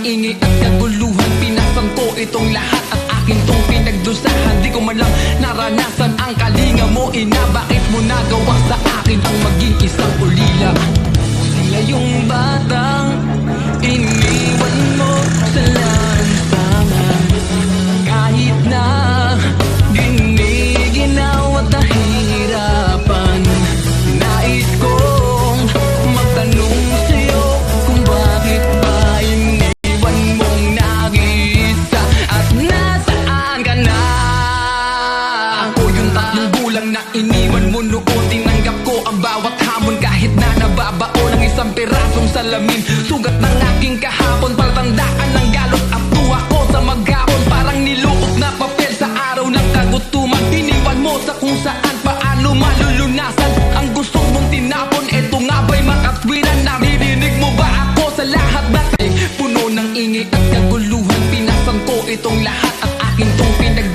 ingay at kaguluhan. Pinasan ko itong lahat at akin tong pinagdusahan. Di ko man lang naranasan ang kalinga mo, ina. Bakit mo nagawa sa akin ang maging isang ulila? Sila yung batang iniwan mo sa lansangan. Kahit na giniginaw at nahihirapan, nais kong magtanong sa'yo kung bakit ba iniwan mong nag-iisa at nasaan ka na? Ako yung 3 bulang na iniwan mo noon. Tinanggap ko ang bawat hamon kahit na nababao ng isang pirasong salamin. Sugat ng aking kahapon, palatandaan ng galot at tuwa ko sa maghapon. Parang niluot na papel sa araw ng kagutuman. Iniwan mo sa kung saan, paano malulunasan ang gusto mong tinapon. Eto nga ba'y makatwiran? Naririnig mo ba ako sa lahat na puno ng ingay at kaguluhan? Pinasan ko itong lahat at akin tong pinag